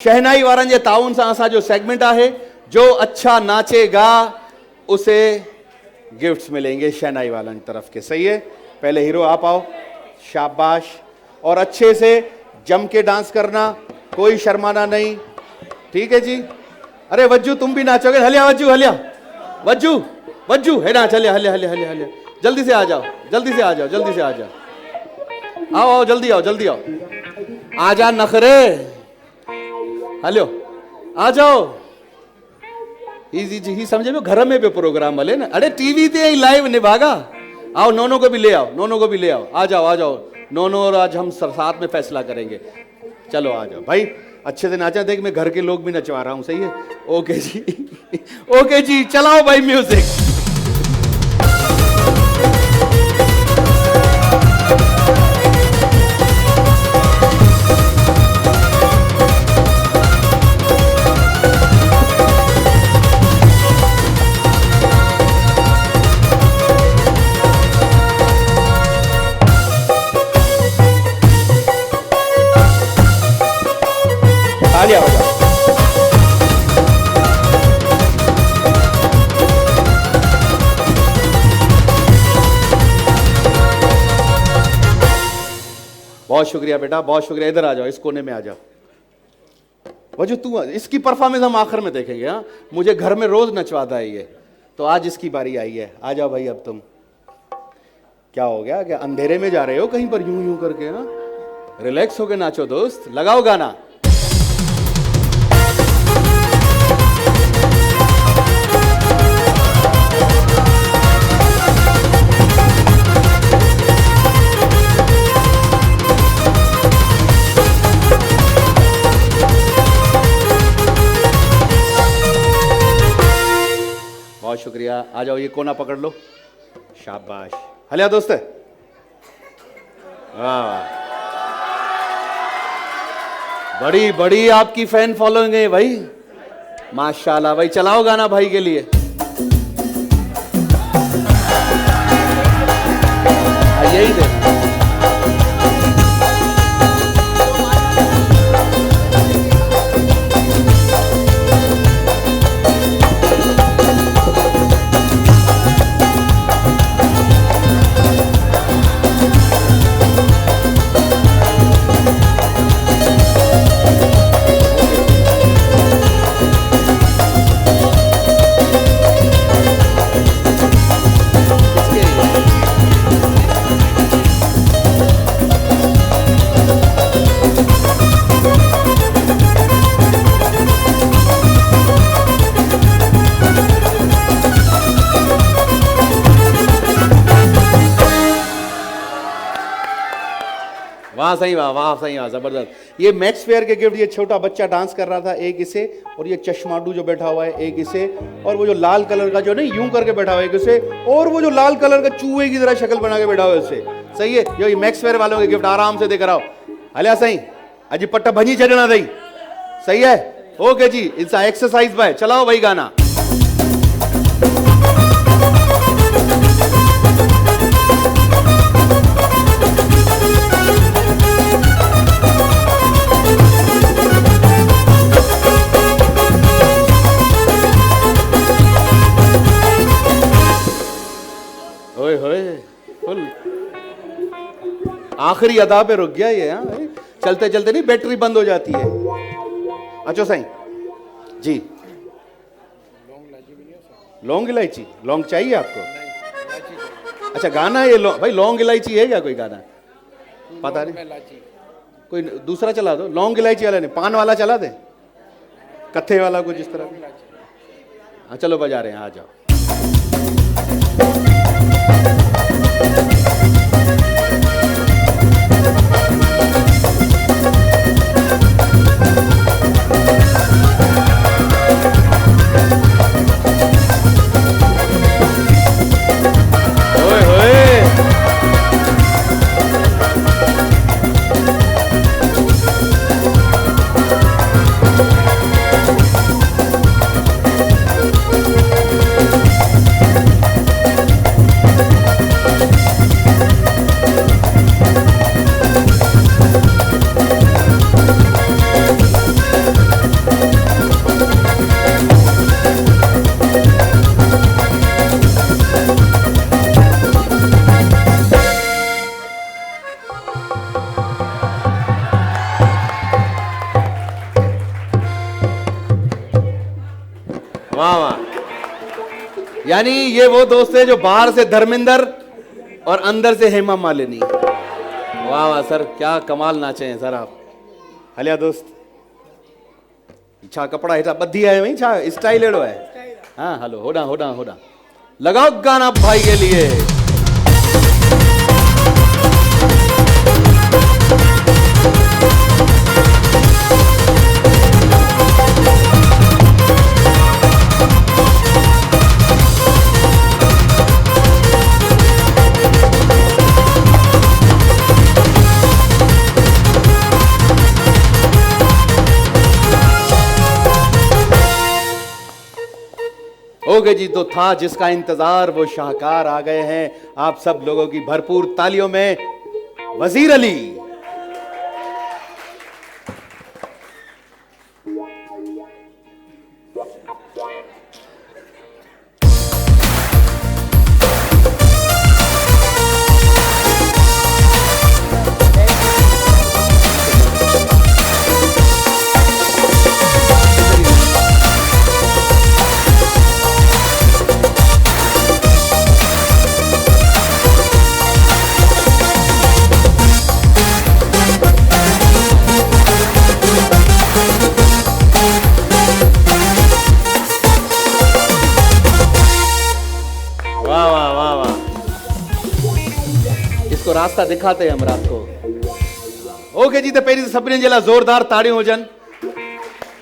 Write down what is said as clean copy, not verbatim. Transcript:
शहनाई वारनि जे ताउन सां असां जो सेगमेंट आहे, जो अच्छा नाचेगा उसे गिफ्ट्स मिलेंगे शहनाई वालन तरफ के। सही है, पहले हीरो आप आओ, शाबाश, और अच्छे से जम के डांस करना, कोई शर्माना नहीं, ठीक है जी। अरे वज्जू तुम भी नाचोगे, हलिया वज्जू, हलिया वज्जू, वज्जू है ना, चलिए हलिया हलिया हलिया हलिया, जल्दी से आ जाओ, जल्दी से आ जाओ, जल्दी से आ जाओ, आओ आओ, जल्दी आओ, जल्दी आओ, आ जा नखरे, हलो आ जाओ। ही समझे में घर में भी प्रोग्राम हले ना, अरे टीवी ते लाइव निभागा। आओ नोनो को भी ले आओ, नोनो को भी ले आओ, आ जाओ आ जाओ नोनो, और आज हम साथ में फैसला करेंगे। चलो आ जाओ भाई, अच्छे से नाचा, देख मैं घर के लोग भी नचवा रहा हूं। सही है, ओके जी ओके जी, चलाओ भाई म्यूजिक। तालियां बजाओ। बहुत शुक्रिया बेटा, बहुत शुक्रिया। इधर आ जाओ, इस कोने में आ जाओ। वजू तू, इसकी परफॉर्मेंस हम आखिर में देखेंगे। हाँ, मुझे घर में रोज नचवाता है ये, तो आज इसकी बारी आई है। आ जाओ भाई, अब तुम क्या हो गया, क्या अंधेरे में जा रहे हो कहीं पर यूं यूं करके? हाँ, रिलैक्स होके नाचो दोस्त, लगाओ गाना। बहुत शुक्रिया, आ जाओ, ये कोना पकड़ लो, शाबाश, हलिया दोस्त। वाह, बड़ी बड़ी आपकी फैन फॉलोइंग है भाई, माशाल्लाह भाई। चलाओ गाना भाई के लिए। यही दे, वाह सही, वाह वाह सही, वाह जबरदस्त। ये मैक्स फेयर के गिफ्ट, ये छोटा बच्चा डांस कर रहा था, एक इसे, और ये चश्माडू जो बैठा हुआ है एक इसे, और वो जो लाल कलर का जो नहीं यूं करके बैठा हुआ है एक इसे, और वो जो लाल कलर का चूहे की तरह शक्ल बना के बैठा हुआ है उसे। सही है, ये मैक्स फेयर वालों के गिफ्ट आराम से देकर आओ। हलिया सही, अजी पट्टा भजी चढ़ना दई। सही है, ओके जी, इट्स एक्सरसाइज बाय। चलाओ भाई गाना। आखिरी अदा पे रुक गया ये। हाँ, चलते चलते नहीं बैटरी बंद हो जाती है। अच्छा साईं जी, लौंग इलायची, लौंग चाहिए आपको? अच्छा गाना ये भाई, लौंग इलायची है क्या कोई गाना? पता नहीं, कोई दूसरा चला दो। लौंग इलायची वाला नहीं, पान वाला चला दे, कत्थे वाला कुछ इस तरह। हाँ चलो बजा रहे हैं, आ जाओ। वाह वाह, यानी ये वो दोस्त है जो बाहर से धर्मेंद्र और अंदर से हेमा मालिनी। वाह वाह सर, क्या कमाल नाचे हैं सर आप। हलिया दोस्त छा कपड़ा हेठा बधी है वही छा स्टाइल एड़ो है। हाँ हलो होड़ा होड़ा होड़ा लगाओ गाना भाई के लिए। ओके जी, तो था जिसका इंतजार वो शाहकार आ गए हैं। आप सब लोगों की भरपूर तालियों में वजीर अली। रास्ता दिखाते हैं हम रात को। ओके जी, तो पहिरीं सभिनी जे लाइ ज़ोरदार ताड़ियूं हुजनि।